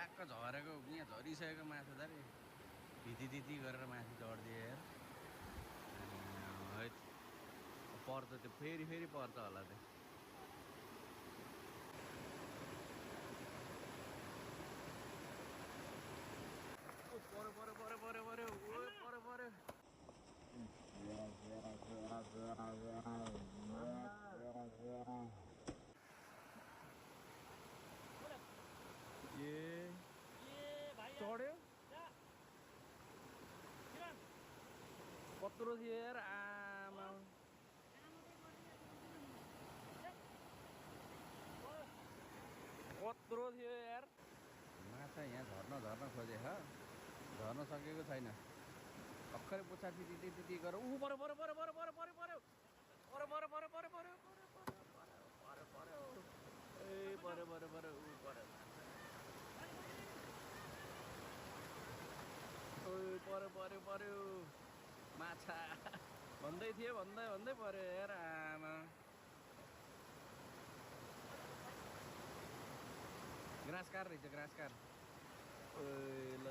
ठ्याक्क झरेको यहाँ झरिसकेको माछा त भिती गरेर माथि चढ्दियो यार है पर्छ त्यो फेरि पर्छ होला त्यो पर्यो चढ्यो कत्रो थियो यार आमा कत्रो थियो यार माछा यहाँ झर्न खोजे झर्न सकेको छैन भर्खरै पुच्छा त्यति गरेर पर्यो पर्यो माछा भन्दै थियो भन्दै पर्यो यार आमा ग्रास कार रहेछ ग्रास कार ल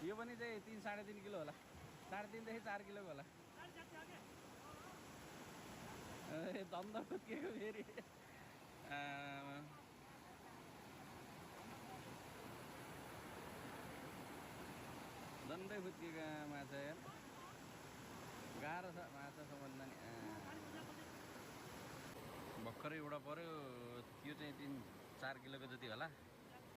यो पनि चाहिँ 3-3.5 किलो होला 3.5 देखि 4 किलोको होला दन्द खुत्किएको फेरि दन्दै खुत्किएको माछा यार गाह्रो छ माछा सम्बन्ध नि भर्खरै एउटा पर्यो त्यो चाहिँ 3-4 किलोको जति होला